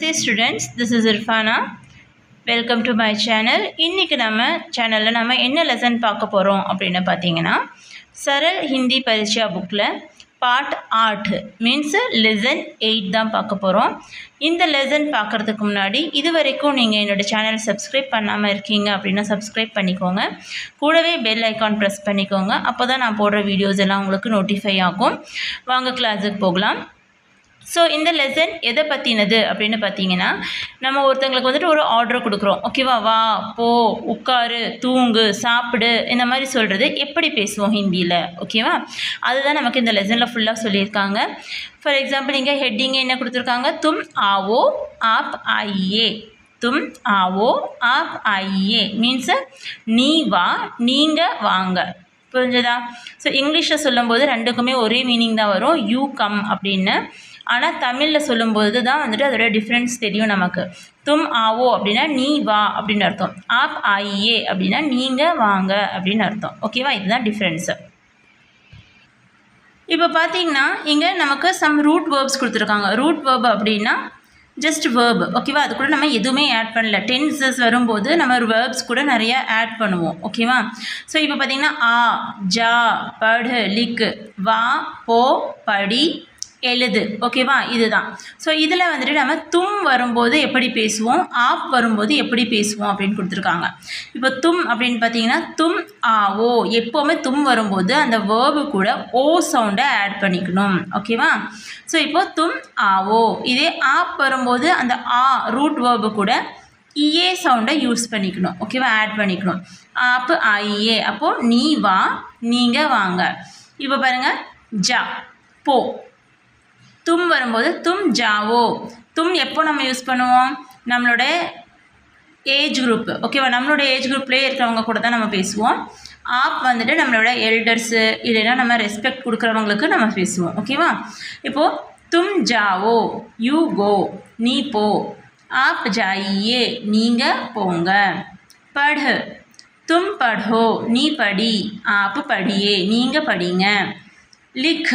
Hey students, this is Irfana. Welcome to my channel. இன்னைக்கு நம்ம சேனல்ல நம்ம என்ன லெசன் பார்க்க போறோம் அப்படினு பாத்தீங்கன்னா சரல் ஹிந்தி பரீட்சா புக்ல பார்ட் 8 மீன்ஸ் லெசன் 8 தான் பார்க்க போறோம். இந்த லெசன் பார்க்கிறதுக்கு முன்னாடி இதுவரைக்கும் நீங்க என்னோட சேனல் சப்ஸ்கிரைப் பண்ணாம இருக்கீங்க அப்படினா சப்ஸ்கிரைப் பண்ணிக்கோங்க. கூடவே பெல் ஐகான் பிரஸ் பண்ணிக்கோங்க. அப்பதான் நான் போடுற வீடியோஸ் எல்லாம் உங்களுக்கு நோட்டிஃபை ஆகும். வாங்க கிளாஸுக்கு போகலாம். ஸோ இந்த லெசன் எதை பற்றினது அப்படின்னு பார்த்தீங்கன்னா நம்ம ஒருத்தங்களுக்கு வந்துட்டு ஒரு ஆர்டர் கொடுக்குறோம். ஓகேவா, வா, போ, உட்காரு, தூங்கு, சாப்பிடு, இந்த மாதிரி சொல்கிறது எப்படி பேசுவோம் ஹிந்தியில். ஓகேவா, அதுதான் நமக்கு இந்த லெசனில் ஃபுல்லாக சொல்லியிருக்காங்க. ஃபார் எக்ஸாம்பிள் இங்கே ஹெட்டிங்கே என்ன கொடுத்துருக்காங்க, தும் ஆவோ ஆப் ஆயியே. தும் ஆவோ ஆப் ஆயியே மீன்ஸ் நீ வா, நீங்கள் வாங்க. புரிஞ்சதா? ஸோ இங்கிலீஷில் சொல்லும்போது ரெண்டுக்குமே ஒரே மீனிங் தான் வரும், யூ கம் அப்படின்னு. ஆனால் தமிழில் சொல்லும்போது தான் வந்துட்டு அதோட டிஃப்ரென்ஸ் தெரியும் நமக்கு. தும் ஆவோ அப்படின்னா நீ வா அப்படின்னு அர்த்தம். ஆப் ஆயியே அப்படின்னா நீங்கள் வாங்க அப்படின்னு அர்த்தம். ஓகேவா, இதுதான் டிஃப்ரென்ஸு. இப்போ பார்த்தீங்கன்னா இங்கே நமக்கு சம் ரூட் வேர்ப்ஸ் கொடுத்துருக்காங்க. ரூட் வேர்ப் அப்படின்னா ஜஸ்ட் வேர்ப். ஓகேவா, அது கூட நம்ம எதுவுமே ஆட் பண்ணல. டென்சஸ் வரும்போது நம்ம வேர்ப்ஸ் கூட நிறைய ஆட் பண்ணுவோம். ஓகேவா, ஸோ இப்போ பார்த்தீங்கன்னா ஆ, ஜா, படு, லிக்கு, வா, போ, படி, எழுது. ஓகேவா, இதுதான். ஸோ இதில் வந்துட்டு நம்ம தும் வரும்போது எப்படி பேசுவோம், ஆப் வரும்போது எப்படி பேசுவோம் அப்படின்னு கொடுத்துருக்காங்க. இப்போ தும் அப்படின்னு பார்த்தீங்கன்னா தும் ஆவோ, எப்போவுமே தும் வரும்போது அந்த வேர்பு கூட ஓ சவுண்டை ஆட் பண்ணிக்கணும். ஓகேவா, ஸோ இப்போ தும் ஆவோ. இதே ஆப் வரும்போது அந்த ஆ ரூட் வேர்பு கூட இஏ சவுண்டை யூஸ் பண்ணிக்கணும். ஓகேவா, ஆட் பண்ணிக்கணும். ஆப் ஆயியே, அப்போது நீ வா, நீங்கள் வாங்க. இப்போ பாருங்கள், ஜா, போ. தும் வரும்போது தும் ஜாவோ. தும் எப்போ நம்ம யூஸ் பண்ணுவோம், நம்மளோட ஏஜ் குரூப். ஓகேவா, நம்மளோட ஏஜ் குரூப்லேயே இருக்கிறவங்க கூட தான் நம்ம பேசுவோம். ஆப் வந்துட்டு நம்மளோட எல்டர்ஸு இல்லைன்னா நம்ம ரெஸ்பெக்ட் கொடுக்குறவங்களுக்கு நம்ம பேசுவோம். ஓகேவா, இப்போது தும் ஜாவோ, யூ கோ, நீ போ. ஆப் ஜாயியே, நீங்கள் போங்க. படு, தும் படோ, நீ படி. ஆப் படியே, நீங்கள் படிங்க. லிக்,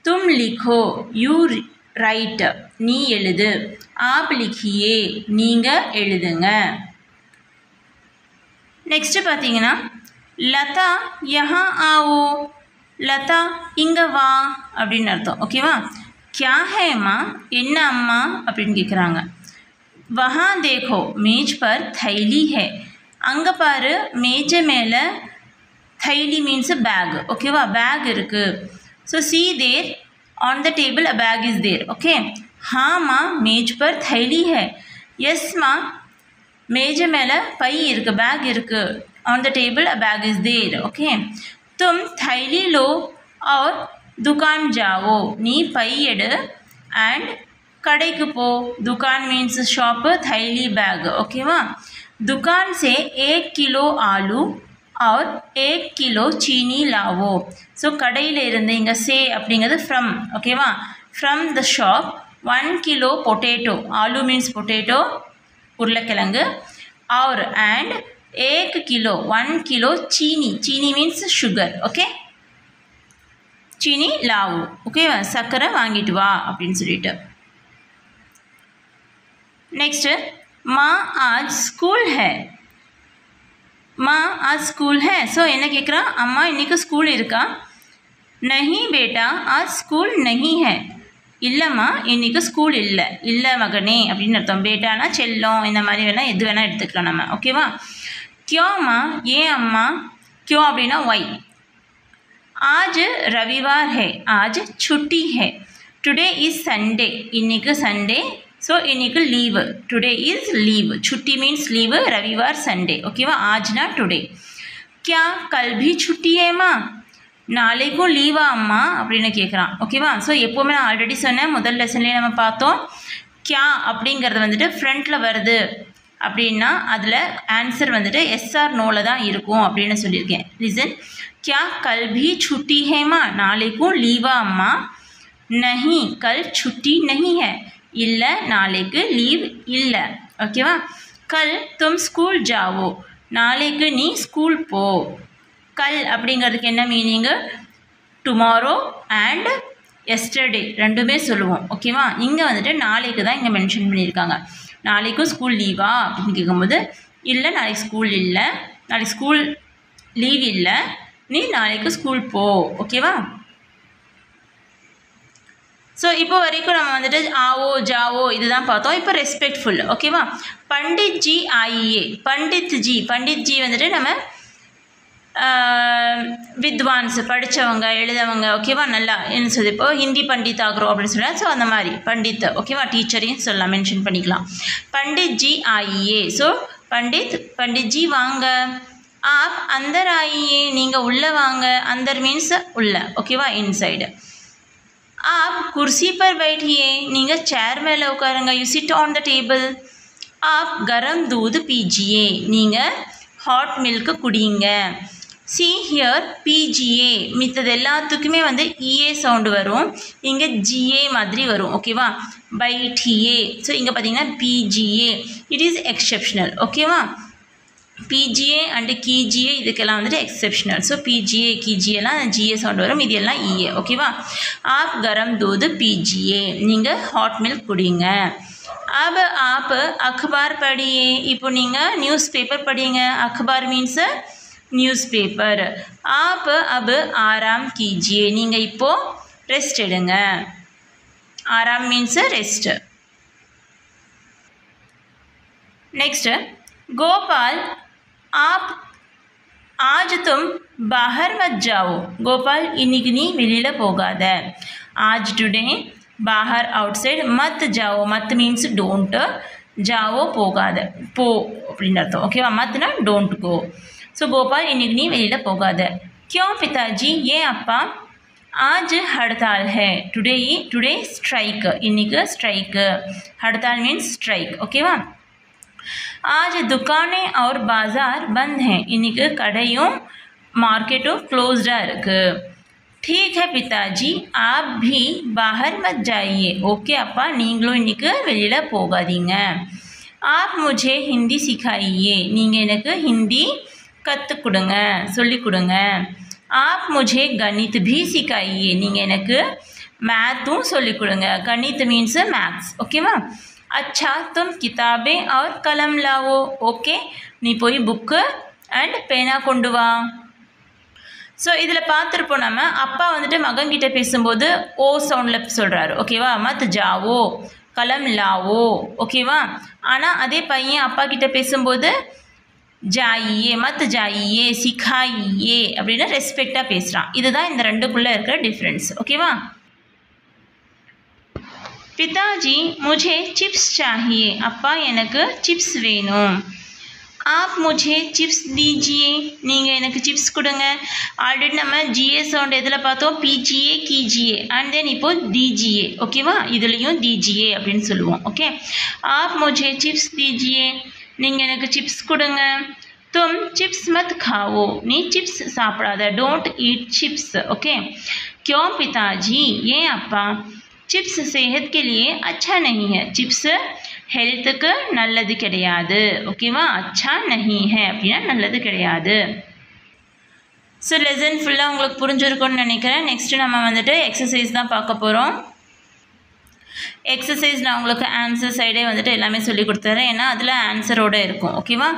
तुम लिखो, यू राइट, நீ எழுது. आप लिखिए, நீங்கள் எழுதுங்க. நெக்ஸ்ட் பார்த்தீங்கன்னா லதா யஹா ஆவோ. லதா இங்கே வா அப்படின்னு அர்த்தம். ஓகேவா, கியா ஹேம்மா, என்ன அம்மா அப்படின்னு கேட்குறாங்க. வஹா தேக்கோ, மேஜ் பர் தைலி ஹே. அங்கே பாரு, மேஜ மேலே. தைலி மீன்ஸ் பேக். ஓகேவா, பேக் இருக்குது. So see there on the table a bag is there. Okay, हाँ माँ मेज पर थैली है. Yes माँ, मेज मेला पई इरुक्कु, bag इरुक्कु. On the table a bag is there. Okay, तुम थैली लो और दुकान जाओ. नी पई एडु and कड़ाईक्कु पो. दुकान means shop, थैली बैग. Okay वा, दुकान से 1 किलो आलू और 1 किलो चीनी लावो. ஸோ கடையில் இருந்து இங்கே சே அப்படிங்கிறது ஃப்ரம். ஓகேவா, from the shop 1 kilo potato. Aloo means potato, உருளைக்கிழங்கு. और and 1 किलो 1 किलो चीनी. चीनी மீன்ஸ் சுகர். ஓகே, சீனி லாவு. ஓகேவா, சர்க்கரை வாங்கிட்டு வா அப்படின்னு சொல்லிட்டு. நெக்ஸ்ட்டு மா ஆஜ் ஸ்கூல் ஹே. माँ आज स्कूल है. ஸோ என்ன கேட்குறா, அம்மா இன்றைக்கி ஸ்கூல் இருக்கா. नहीं बेटा आज स्कूल नहीं है. இல்லைம்மா இன்றைக்கி ஸ்கூல் இல்லை. இல்லை மகனே அப்படின்னு அர்த்தம். பேட்டானா செல்லம், இந்த மாதிரி வேணால் எது வேணால் எடுத்துக்கலாம் நம்ம. ஓகேவா, क्योंம்மா, ஏன் அம்மா. क्यों அப்படின்னா ஒய். आज रविवार है, आज छुट्टी है. टुडे इज़ संडे, இன்றைக்கி சண்டே. ஸோ இன்றைக்கி லீவு. Today is leave. छुट्टी மீன்ஸ் லீவு, ரவிவார் சண்டே. ஓகேவா, ஆஜ்னா டுடே. கியா கல் भी छुट्टी है माँ, நாளைக்கும் லீவா அம்மா அப்படின்னு கேட்குறான். ஓகேவா, ஸோ எப்போவுமே நான் ஆல்ரெடி சொன்னேன், முதல் லெசன்லேயே நம்ம பார்த்தோம். கியா அப்படிங்கிறது வந்துட்டு ஃப்ரண்ட்டில் வருது அப்படின்னா அதில் ஆன்சர் வந்துட்டு எஸ்ஆர் நோவில் தான் இருக்கும் அப்படின்னு சொல்லியிருக்கேன். லிசன், கியா கல் भी छुट्टी है माँ, நாளைக்கும் லீவா அம்மா. नहीं कल छुट्टी नहीं है, இல்லை நாளைக்கு லீவ் இல்லை. ஓகேவா, கல் தும் ஸ்கூல் ஜாவோ, நாளைக்கு நீ ஸ்கூல் போ. கல் அப்படிங்கிறதுக்கு என்ன மீனிங்கு, டுமாரோ அண்ட் எஸ்டர்டே ரெண்டுமே சொல்லுவோம் ஓகேவா. இங்கே வந்துட்டு நாளைக்கு தான் இங்கே மென்ஷன் பண்ணியிருக்காங்க. நாளைக்கும் ஸ்கூல் லீவா அப்படின்னு கேட்கும்போது இல்லை நாளைக்கு ஸ்கூல் இல்லை, நாளைக்கு ஸ்கூல் லீவ் இல்லை, நீ நாளைக்கு ஸ்கூல் போ ஓகேவா. ஸோ இப்போ வரைக்கும் நம்ம வந்துட்டு ஆவோ ஜாவோ இதுதான் பார்த்தோம். இப்போ ரெஸ்பெக்ட்ஃபுல் ஓகேவா. பண்டித் ஜி ஆயியே, பண்டித் ஜி வந்துட்டு நம்ம வித்வான்ஸ் படித்தவங்க எழுதவங்க ஓகேவா. நல்லா என்ன சொல்லுது இப்போ ஹிந்தி பண்டித் ஆகிறோம் அப்படின்னு சொல்லலாம். ஸோ அந்த மாதிரி பண்டித் ஓகேவா, டீச்சரையும் சொல்லலாம், மென்ஷன் பண்ணிக்கலாம். பண்டித் ஜி ஆயியே, ஸோ பண்டித் ஜி வாங்க. ஆப் அந்தர் ஆயியே, நீங்கள் உள்ளே வாங்க. அந்தர் மீன்ஸ் உள்ள ஓகேவா, இன்சைடு. आप कुर्सी पर बैठिए, நீங்கள் சேர் மேலே உட்காருங்க. You sit on the table. आप गरम दूध पीजिए, நீங்கள் ஹாட் மில்க் குடிங்க. சி ஹியர் பிஜிஏ, மித்தது எல்லாத்துக்குமே வந்து இஏ சவுண்டு வரும், இங்கே ஜிஏ மாதிரி வரும் ஓகேவா. பைட்டியே, ஸோ இங்கே பார்த்தீங்கன்னா பிஜிஏ, இட் இஸ் எக்ஸெப்ஷனல் ஓகேவா. பிஜிஏ அண்டு கிஜிஏ இதுக்கெல்லாம் வந்துட்டு எக்ஸெப்ஷனல். ஸோ பிஜிஏ கிஜிஏலாம் ஜிஏ சவுண்ட் வரும், இது எல்லாம் இஏ ஓகேவா. ஆப் கரம் தூது பீஜியே, நீங்கள் ஹாட் மில்க் குடிங்க. அப் ஆப் அக்பார் படியே, இப்போ நீங்கள் நியூஸ் பேப்பர் படிங்க. அக்பார் மீன்ஸ் நியூஸ் பேப்பர். ஆப் அப் ஆராம் கீஜியே, நீங்கள் இப்போது ரெஸ்ட் எடுங்க. ஆராம் மீன்ஸ் ரெஸ்ட். நெக்ஸ்ட்டு गोपाल आप आज तुम बाहर मत जाओ. गोपाल இன்னைக்கு நீ வெளியில் போகாத. आज टुडे बाहर आउटसाइड, मत जाओ, मत मीन्स डोंट, जाओ போகாத, போ அப்படின்னு அர்த்தம் ஓகேவா. மத்னா டோன்ட் கோ. ஸோ கோபால் இன்னைக்கு நீ வெளியில் போகாத. क्यों पिताजी, ஏன் அப்பா. आज हड़ताल है, टुडे स्ट्राइक, இன்னைக்கு स्ट्राइक. हड़ताल मीन्स स्ट्राइक ओकेवा. आज दुकानें और बाज़ार बंद हैं, इनके कड़ाइयों मार्केटों क्लोज्डाக இருக்குது. ठीक है पिताजी, आप भी बाहर मत जाइए. ओके அப்பா, நீங்களும் இன்றைக்கி வெளியில் போகாதீங்க. आप मुझे हिंदी सिखाइए, நீங்கள் எனக்கு ஹிந்தி கற்றுக் கொடுங்க, சொல்லிக் கொடுங்க. आप मुझे गणित भी सिखाइए, நீங்கள் எனக்கு मैथும் சொல்லிக் கொடுங்க. गणित मीन्स मैथ्स ஓகேவா. अच्छा तुम किताबें और कलम लाओ. ओके, நீ போய் புக்கு அண்ட் பேனா கொண்டு வா. ஸோ இதில் பார்த்துருப்போம் நம்ம, அப்பா வந்துட்டு மகன்கிட்ட பேசும்போது ஓ சவுண்டில் சொல்கிறாரு ஓகேவா. மத் ஜாவோ, கலம் லாவோ ஓகேவா. ஆனால் அதே பையன் அப்பா கிட்ட பேசும்போது ஜாயியே, மத் ஜாயியே, சிக்காயியே அப்படின்னு ரெஸ்பெக்டாக பேசுகிறான். இதுதான் இந்த ரெண்டுக்குள்ளே இருக்கிற டிஃப்ரென்ஸ் ஓகேவா. पिताजी मुझे चिप्स चाहिए, அப்பா எனக்கு சிப்ஸ் வேணும். आप मुझे चिप्स दीजिए, நீங்கள் எனக்கு சிப்ஸ் கொடுங்க. ஆல்ரெடி நம்ம ஜிஏ சவுண்ட் எதில் பார்த்தோம், பிஜிஏ கிஜிஏ அண்ட் தென் இப்போது டிஜிஏ ஓகேவா. இதுலேயும் டிஜிஏ அப்படின்னு சொல்லுவோம் ஓகே. आप मुझे चिप्स दीजिए, நீங்கள் எனக்கு சிப்ஸ் கொடுங்க. तुम चिप्स मत खाओ, நீ சிப்ஸ் சாப்பிடாத. Don't eat chips okay. क्यों पिताजी, ஏன் அப்பா. चिप्स सेहत के लिए अच्छा नहीं है, चिप्स हेल्थுக்கு நல்லது கிடையாது ஓகேவா. अच्छा नहीं है அப்படின்னா நல்லது கிடையாது. ஸோ லெசன் ஃபுல்லாக உங்களுக்கு புரிஞ்சிருக்கும்னு நினைக்கிறேன். நெக்ஸ்ட்டு நம்ம வந்துட்டு எக்ஸசைஸ் தான் பார்க்க போகிறோம். எக்ஸசைஸ் நான் உங்களுக்கு ஆன்சர் சைடே வந்துட்டு எல்லாமே சொல்லி கொடுத்துறேன், ஏன்னா அதில் ஆன்சரோடு இருக்கும் ஓகேவா.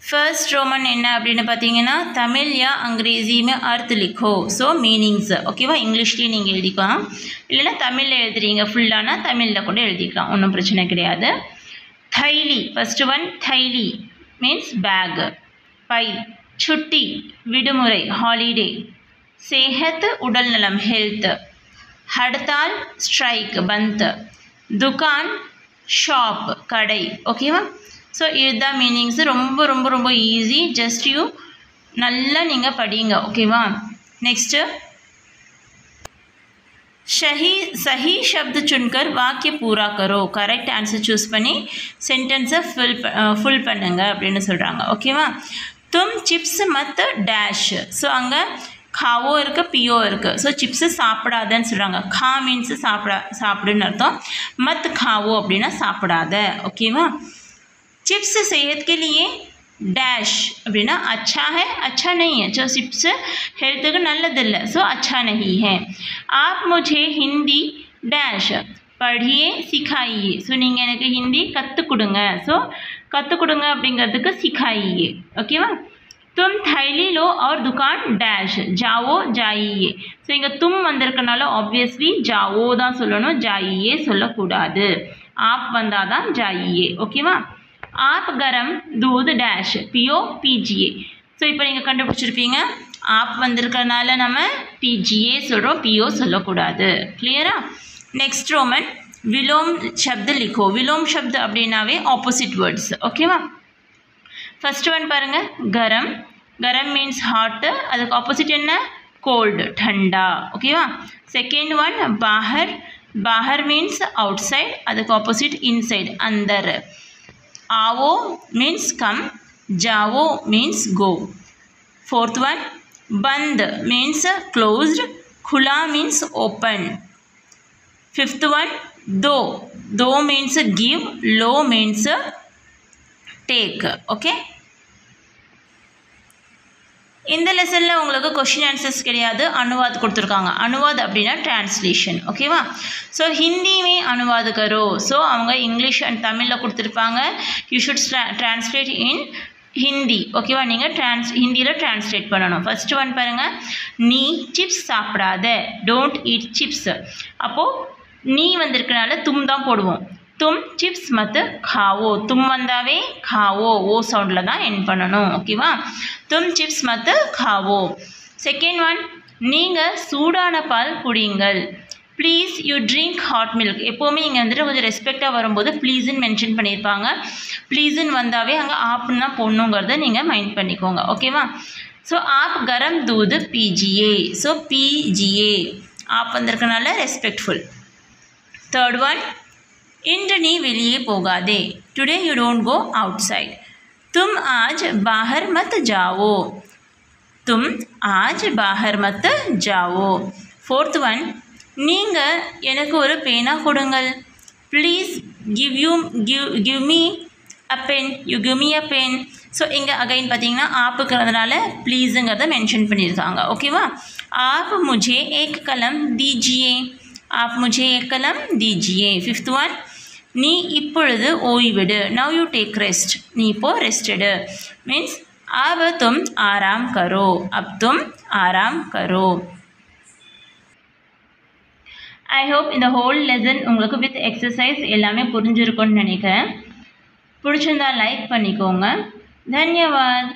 फर्स्ट रोमन என்ன அப்படின்னு பார்த்தீங்கன்னா தமிழ் या अंग्रेजी में अर्थ लिखो. ஸோ மீனிங்ஸ் ஓகேவா. இங்கிலீஷ்லேயே நீங்கள் எழுதிக்கலாம், இல்லைன்னா தமிழில் எழுதுறீங்க ஃபுல்லானா தமிழில் கூட எழுதிக்கலாம், ஒன்றும் பிரச்சனை கிடையாது. தைலி, ஃபர்ஸ்ட் ஒன் தைலி மீன்ஸ் பேக். பை, சுட்டி விடுமுறை ஹாலிடே. सेहत உடல் நலம் ஹெல்த். ஹடத்தால் ஸ்ட்ரைக் பந்த். துகான் ஷாப் கடை ஓகேவா. ஸோ இதுதான் மீனிங்ஸு. ரொம்ப ரொம்ப ரொம்ப ஈஸி, ஜஸ்ட் யூ நல்லா நீங்கள் படிங்க ஓகேவா. நெக்ஸ்ட்டு सही शब्द चुनकर वाक्य पूरा करो. करेक्ट आंसर चूஸ் பண்ணி சென்டென்ஸை ஃபுல் பண்ணுங்க அப்படின்னு சொல்கிறாங்க ஓகேவா. तुम चिप्स मत डैश. ஸோ அங்கே खावो இருக்குது, पियो இருக்குது. ஸோ சிப்ஸு சாப்பிடாதன்னு சொல்கிறாங்க. खा மீன்ஸ் சாப்பிடுன்னு அர்த்தம். मत खावो அப்படின்னா சாப்பிடாத ஓகேவா. चिप्स सेहत के लिए डैश அப்படினா अच्छा है अच्छा नहीं है जो चिप्स हेल्थ நல்லதில்லை सो अच्छा नहीं है आप मुझे हिंदी डैश पढ़िए सिखाइए सो நீங்க எனக்கு ஹிந்தி கத்து கொடுங்க सो கத்து கொடுங்க அப்படிங்கிறதுக்கு सिखाइए ஓகேவா तुम थैली लो और दुकान डैश जाओ जाइए सो இங்க तुम வந்திருக்கனால obviously जाओ தான் சொல்லணும் जाइए சொல்லக்கூடாது आप வந்தாதான் जाइए ஓகேவா आप गरम दूध डैश पियो पीजिए सो இப்போ நீங்க கண்டுபிடிச்சிருப்பீங்க आप வந்திருக்கனால நம்ம पीजिए சொல்றோம் पियो சொல்லக்கூடாது क्लियर नेक्स्ट रोमन विलोम शब्द लिखो विलोम शब्द அப்படினாவே opposite words ஓகேவா फर्स्ट वन பாருங்க गरम गरम मीन्स hot அதுக்கு opposite என்ன cold ठंडा ஓகேவா सेकंड वन बाहर बाहर मीन्स outside அதுக்கு opposite inside अंदर आओ मीन्स come जाओ मीन्स go फोर्थ वन बंद मीन्स closed खुला मीन्स open फिफ्थ वन दो मीन्स give लो मीन्स take ओके இந்த லெசன்ல உங்களுக்கு क्वेश्चन आंसर्स கிடையாது अनुवाद கொடுத்திருக்காங்க अनुवाद அப்படினா ट्रांसलेशन ஓகேவா சோ ஹிந்திமே अनुवाद करो சோ அவங்க இங்கிலீஷ் அண்ட் தமிழ்ல கொடுத்திருப்பாங்க you should translate in Hindi ஓகேவா நீங்க ஹிந்தில டிரான்ஸ்லேட் பண்ணனும் ஃபர்ஸ்ட் ஒன் பாருங்க நீ சிப்ஸ் சாப்பிடாத டோன்ட் ஈட் சிப்ஸ் அப்போ நீ வந்திருக்கனால तुम தான் போடுவோம் तुम चिप्स मत खाओ तुम वंदावे खाओ वो साउंडला தான் எண்ட் பண்ணனும் ஓகேவா तुम चिप्स मत खाओ सेकंड वन நீங்க சூடான பால் குடியுங்கள் please you drink hot milk எப்போவுமே இங்கே வந்துட்டு கொஞ்சம் ரெஸ்பெக்டாக வரும்போது ப்ளீஸ்ன்னு மென்ஷன் பண்ணியிருப்பாங்க ப்ளீஸ்ன்னு வந்தாவே அங்கே ஆப்னு தான் போடணுங்கிறத நீங்கள் மைண்ட் பண்ணிக்கோங்க ஓகேவா ஸோ ஆப் கரம் தூது பிஜிஏ ஸோ பிஜிஏ ஆப் வந்திருக்கனால ரெஸ்பெக்ட்ஃபுல் தேர்ட் ஒன் इंद्र नी वेलिए पोगादे today you don't go outside तुम आज बाहर मत जाओ तुम आज बाहर मत जाओ फोर्थ वन நீங்க எனக்கு ஒரு பேனா கொடுங்கள் please give me a pen you give me a pen so இங்கே அகைன் பார்த்தீங்கன்னா ஆப்புக்கிறதுனால ப்ளீஸுங்கிறத மென்ஷன் பண்ணியிருக்காங்க ஓகேவா आप मुझे एक कलम दीजिए आप मुझे एक कलम दीजिए फिफ्थ वन நீ இப்பொழுது ஓய்வெடு now you take rest நீ இப்போ ரெஸ்ட் எடு மீன்ஸ் अब तुम आराम करो अब तुम आराम करो I hope இந்த whole lesson உங்களுக்கு with exercise எல்லாமே புரிஞ்சிருக்கும்னு நினைக்கிறேன் பிடிச்சிருந்தா லைக் பண்ணிக்கோங்க धन्यवाद